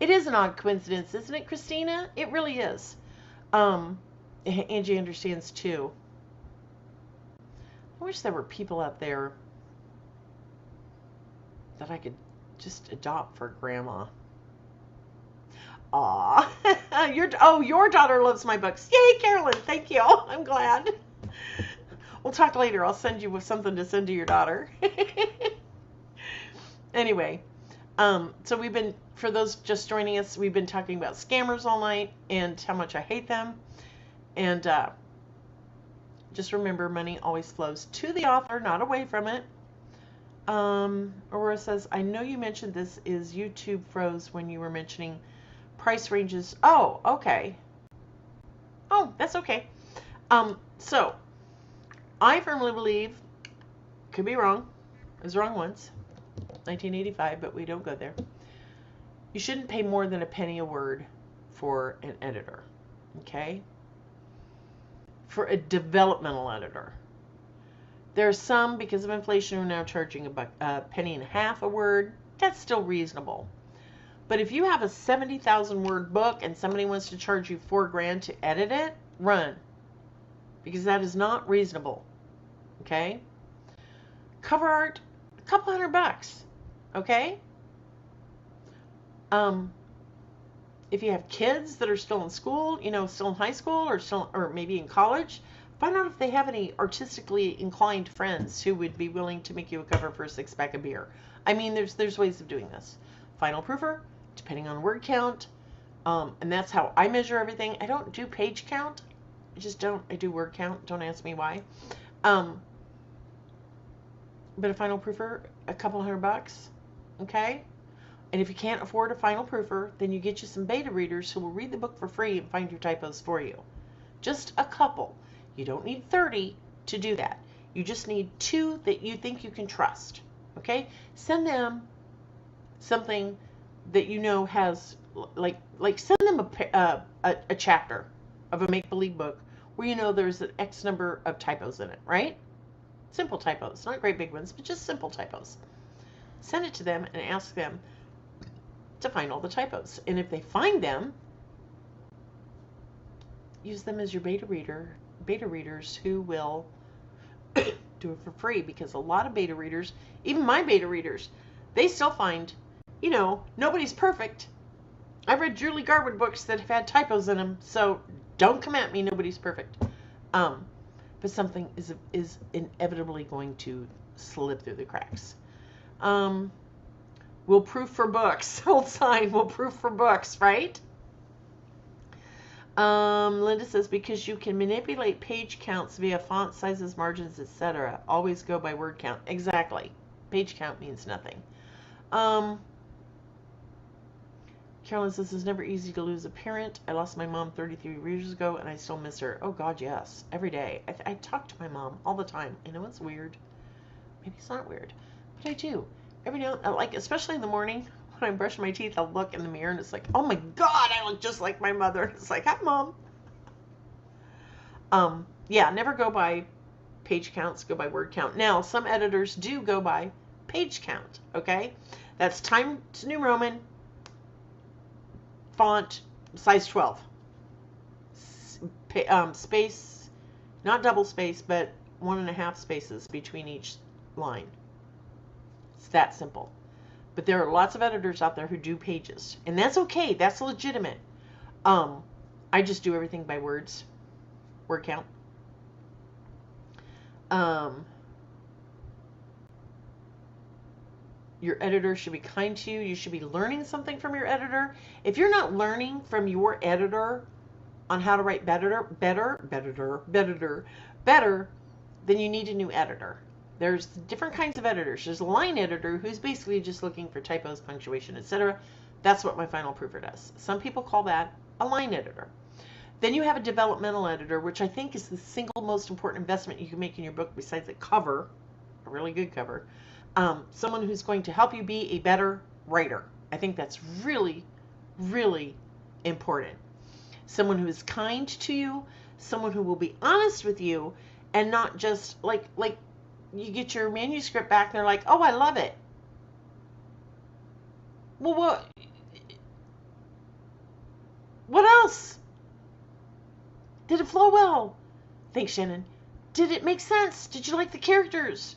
It is an odd coincidence, isn't it, Christina? It really is. Angie understands too. I wish there were people out there that I could just adopt for grandma. Aw. Your daughter loves my books. Yay, Carolyn. Thank you. I'm glad. We'll talk later. I'll send you with something to send to your daughter. Anyway, so we've been, for those just joining us, we've been talking about scammers all night and how much I hate them. And just remember, money always flows to the author, not away from it. Aurora says, I know you mentioned this is YouTube froze when you were mentioning price ranges. Oh, okay. Oh, that's okay. So I firmly believe, could be wrong, I was wrong once, 1985, but we don't go there. You shouldn't pay more than a penny a word for an editor, okay? For a developmental editor. There are some, because of inflation, who are now charging a penny and a half a word. That's still reasonable. But if you have a 70,000 word book and somebody wants to charge you $4,000 to edit it, run. Because that is not reasonable. Okay? Cover art, a couple $100. Okay? If you have kids that are still in school, still in high school or maybe in college, find out if they have any artistically inclined friends who would be willing to make you a cover for a 6-pack of beer. I mean, there's ways of doing this. Final proofer, depending on word count, and that's how I measure everything. I don't do page count. I just don't. I do word count. Don't ask me why. But a final proofer, a couple $100, okay? And if you can't afford a final proofer, then you get you some beta readers who will read the book for free and find your typos for you. Just a couple. You don't need 30 to do that. You just need 2 that you think you can trust. Okay? Send them something that has, send them a chapter of a make-believe book where there's an X number of typos in it, right? Simple typos. Not great big ones, but just simple typos. Send it to them and ask them to find all the typos. And if they find them, use them as your beta readers who will do it for free, because a lot of beta readers, even my beta readers, they still find, nobody's perfect. I've read Julie Garwood books that have had typos in them, so don't come at me, nobody's perfect. But something is inevitably going to slip through the cracks. We'll proof for books. Old sign, we'll proof for books, right? Linda says, because you can manipulate page counts via font sizes, margins, etc. Always go by word count. Exactly. Page count means nothing. Carolyn says, it's never easy to lose a parent. I lost my mom 33 years ago, and I still miss her. Oh, God, yes. Every day. I talk to my mom all the time. I know it's weird. Maybe it's not weird. But I do. Every now and then, especially in the morning, when I'm brushing my teeth, I'll look in the mirror, and it's like, oh, my God, I look just like my mother. It's like, hi, Mom. Yeah, never go by page counts. Go by word count. Now, some editors do go by page count, okay? That's Times New Roman, font, size 12. Space, not double space, but 1.5 spaces between each line. It's that simple. But there are lots of editors out there who do pages, and that's okay. That's legitimate. I just do everything by words, word count. Your editor should be kind to you. You should be learning something from your editor. If you're not learning from your editor on how to write better, then you need a new editor. There's different kinds of editors. There's a line editor who's basically just looking for typos, punctuation, etc. That's what my final proofer does. Some people call that a line editor. Then you have a developmental editor, which I think is the single most important investment you can make in your book besides a cover, a really good cover. Someone who's going to help you be a better writer. I think that's really, really important. Someone who is kind to you, someone who will be honest with you, and not just like you get your manuscript back and they're like, oh, I love it. Well, what else? Did it flow well? Thanks, Shannon. Did it make sense? Did you like the characters?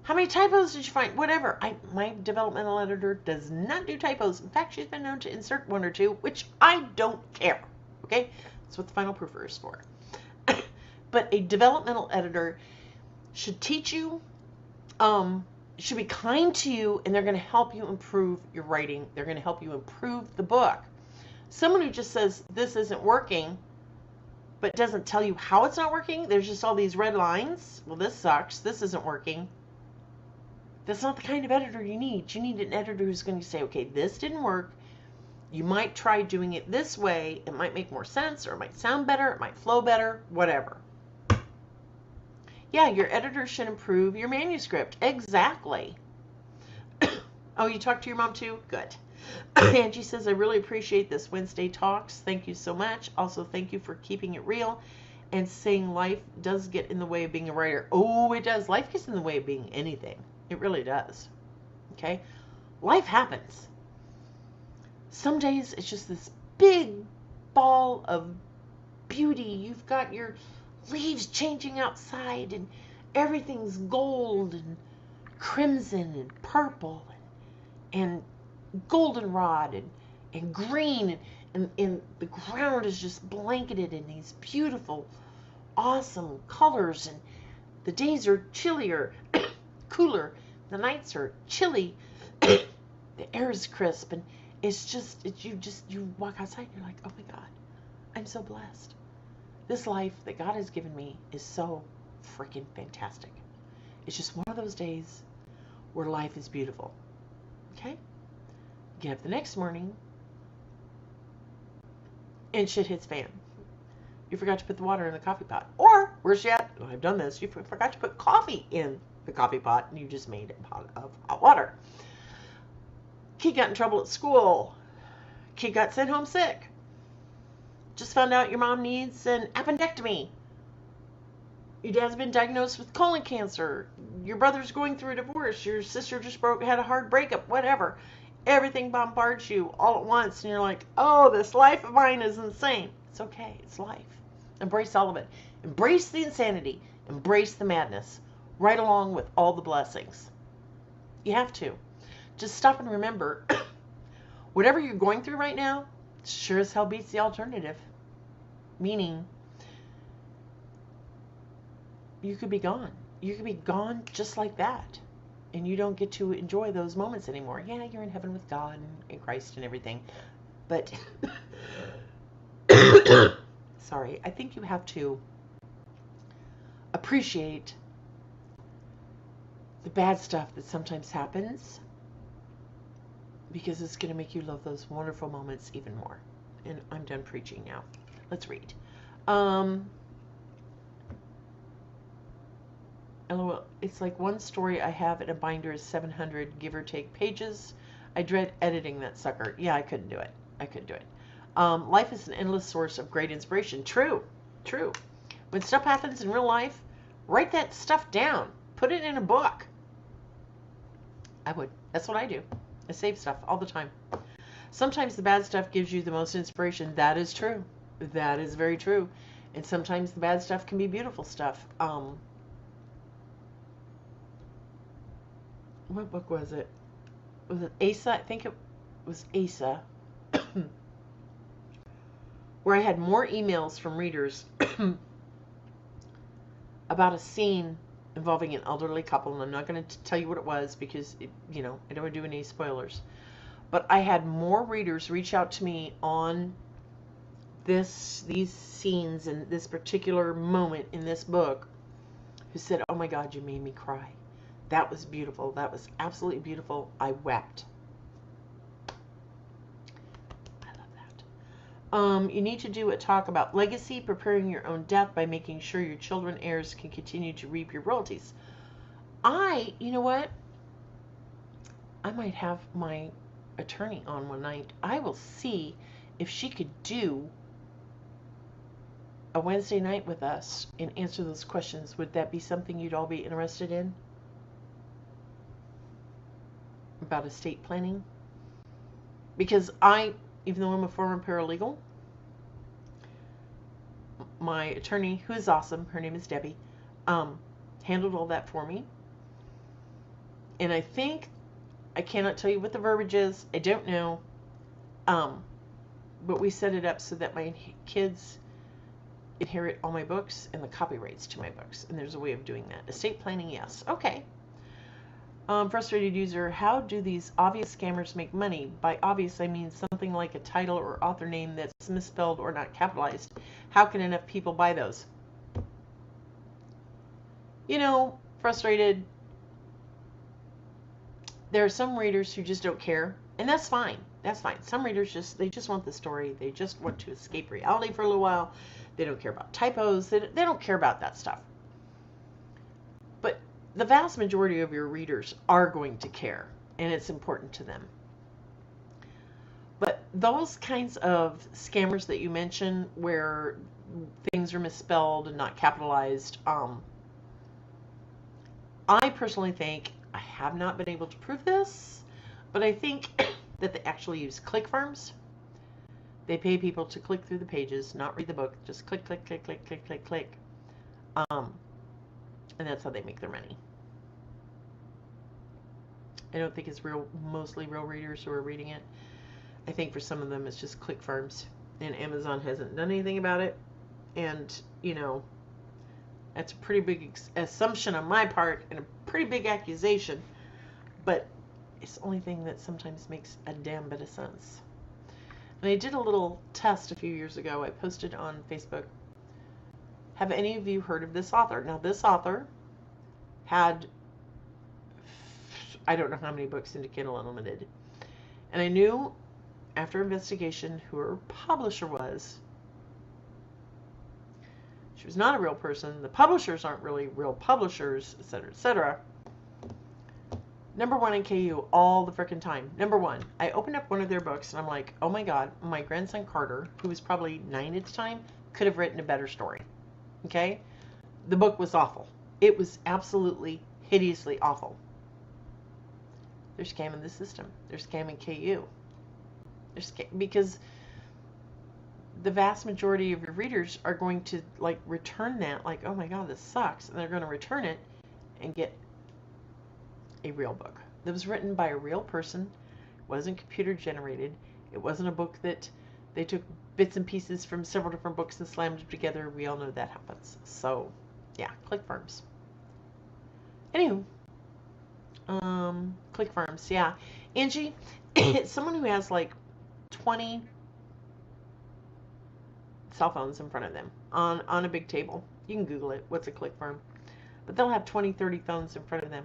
How many typos did you find? Whatever. My developmental editor does not do typos. In fact, she's been known to insert 1 or 2, which I don't care. Okay? That's what the final proofer is for. But a developmental editor should teach you, should be kind to you, and they're going to help you improve your writing. They're going to help you improve the book. Someone who just says, this isn't working, but doesn't tell you how it's not working, there's just all these red lines. Well, this sucks. This isn't working. That's not the kind of editor you need. You need an editor who's going to say, okay, this didn't work. You might try doing it this way. It might make more sense, or it might sound better, it might flow better, whatever. Yeah, your editor should improve your manuscript. Exactly. Oh, you talked to your mom too? Good. Angie says, I really appreciate this Wednesday talks. Thank you so much. Also, thank you for keeping it real and saying life does get in the way of being a writer. Oh, it does. Life gets in the way of being anything. It really does. Okay? Life happens. Some days it's just this big ball of beauty. You've got your leaves changing outside and everything's gold and crimson and purple and goldenrod and green and the ground is just blanketed in these beautiful, awesome colors, and the days are chillier, cooler, the nights are chilly, the air is crisp, and you walk outside and you're like, oh my God, I'm so blessed. This life that God has given me is so freaking fantastic. It's just one of those days where life is beautiful. Okay? Get up the next morning and shit hits fan. You forgot to put the water in the coffee pot. Or, worse yet, I've done this, you forgot to put coffee in the coffee pot and you just made a pot of hot water. Kid got in trouble at school. Kid got sent home sick. Just found out your mom needs an appendectomy. Your dad's been diagnosed with colon cancer. Your brother's going through a divorce. Your sister just had a hard breakup. Whatever. Everything bombards you all at once. And you're like, oh, this life of mine is insane. It's okay. It's life. Embrace all of it. Embrace the insanity. Embrace the madness. Right along with all the blessings. You have to. Just stop and remember, whatever you're going through right now, sure as hell beats the alternative. Meaning, you could be gone. You could be gone just like that. And you don't get to enjoy those moments anymore. Yeah, you're in heaven with God and Christ and everything. But, sorry, I think you have to appreciate the bad stuff that sometimes happens, because it's going to make you love those wonderful moments even more. And I'm done preaching now. Let's read. LOL. It's like one story I have in a binder is 700 give or take pages. I dread editing that sucker. Yeah, I couldn't do it. I couldn't do it. Life is an endless source of great inspiration. True. True. When stuff happens in real life, write that stuff down. Put it in a book. I would. That's what I do. I save stuff all the time. Sometimes the bad stuff gives you the most inspiration. That is true. That is very true. And sometimes the bad stuff can be beautiful stuff. What book was it? Was it Asa? I think it was Asa. Where I had more emails from readers about a scene involving an elderly couple, and I'm not going to tell you what it was because, I don't want to do any spoilers. But I had more readers reach out to me on these scenes and this particular moment in this book who said, oh my God, you made me cry. That was beautiful. That was absolutely beautiful. I wept. I love that. You need to do a talk about legacy, preparing your own death by making sure your children, heirs can continue to reap your royalties. You know what? I might have my attorney on one night. I will see if she could do a Wednesday night with us and answer those questions. Would that be something you'd all be interested in? About estate planning? Because even though I'm a former paralegal, my attorney, who is awesome, her name is Debbie, handled all that for me. And I think, I cannot tell you what the verbiage is, I don't know, but we set it up so that my kids inherit all my books and the copyrights to my books, and there's a way of doing that. Estate planning, yes. Okay. Frustrated user, how do these obvious scammers make money? By obvious, I mean something like a title or author name that's misspelled or not capitalized. How can enough people buy those? Frustrated, there are some readers who just don't care, and that's fine. That's fine. Some readers they just want the story. They just want to escape reality for a little while. They don't care about typos. They don't care about that stuff. But the vast majority of your readers are going to care, and it's important to them. But those kinds of scammers that you mention where things are misspelled and not capitalized, I personally think, I have not been able to prove this, but I think that they actually use click farms. They pay people to click through the pages, not read the book, just click, click, click, click, click, click, click. And that's how they make their money. I don't think it's mostly real readers who are reading it. I think for some of them it's just click farms, and Amazon hasn't done anything about it. And, you know, that's a pretty big assumption on my part and a pretty big accusation, but it's the only thing that sometimes makes a damn bit of sense. And I did a little test a few years ago. I posted on Facebook. Have any of you heard of this author? Now, this author had, I don't know how many books into Kindle Unlimited. And I knew after investigation who her publisher was. She was not a real person. The publishers aren't really real publishers, etc., etc. Number one in KU all the frickin' time. Number one, I opened up one of their books and I'm like, oh my God, my grandson Carter, who was probably 9 at the time, could have written a better story. Okay? The book was awful. It was absolutely hideously awful. They're scamming the system. They're scamming KU. Because the vast majority of your readers are going to like return that, like, oh my God, this sucks, and they're going to return it and get a real book that was written by a real person, wasn't computer generated. It wasn't a book that they took bits and pieces from several different books and slammed them together. We all know that happens. So yeah, click farms. Anywho, click farms. Yeah, Angie, it's someone who has like 20 cell phones in front of them on a big table. You can Google it. What's a click farm? But they'll have 20, 30 phones in front of them.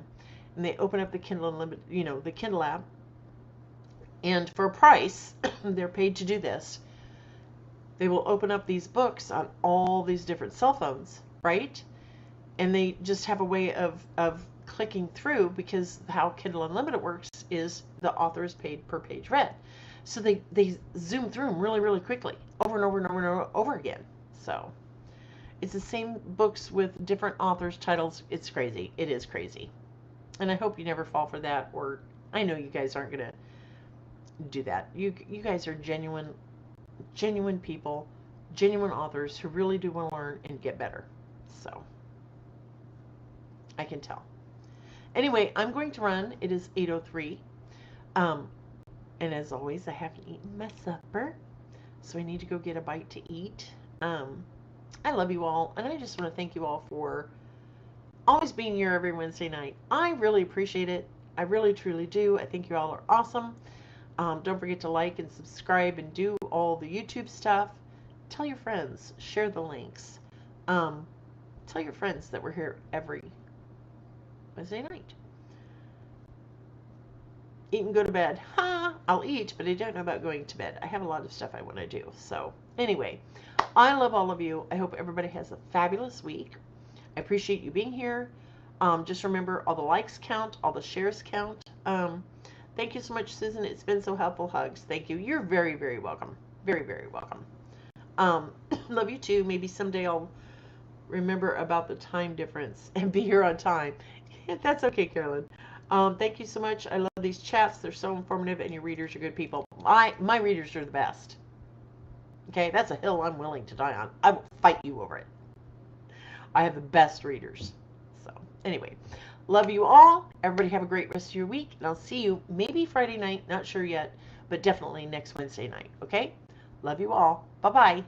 And they open up the Kindle Unlimited, you know, the Kindle app. And for a price, they're paid to do this. They will open up these books on all these different cell phones, right? And they just have a way of clicking through, because how Kindle Unlimited works is the author is paid per page read. So they zoom through them really, really quickly, over and over and over and over again. So it's the same books with different authors' titles. It's crazy. It is crazy. And I hope you never fall for that, or I know you guys aren't going to do that. You guys are genuine people, genuine authors who really do want to learn and get better. So I can tell. Anyway, I'm going to run. It is 8:03. And as always, I haven't eaten my supper, so I need to go get a bite to eat. I love you all, and I just want to thank you all for always being here every Wednesday night. I really appreciate it. I really, truly do. I think you all are awesome. Don't forget to like and subscribe and do all the YouTube stuff. Tell your friends. Share the links. Tell your friends that we're here every Wednesday night. Eat and go to bed. Ha! I'll eat, but I don't know about going to bed. I have a lot of stuff I want to do. So anyway, I love all of you. I hope everybody has a fabulous week. I appreciate you being here. Just remember, all the likes count, all the shares count. Thank you so much, Susan. It's been so helpful. Hugs. Thank you. You're very, very welcome. Very, very welcome. Love you too. Maybe someday I'll remember about the time difference and be here on time. That's okay, Carolyn. Thank you so much. I love these chats. They're so informative, and your readers are good people. My readers are the best. Okay, that's a hill I'm willing to die on. I will fight you over it. I have the best readers. So, anyway, love you all. Everybody have a great rest of your week, and I'll see you maybe Friday night, not sure yet, but definitely next Wednesday night, okay? Love you all. Bye-bye.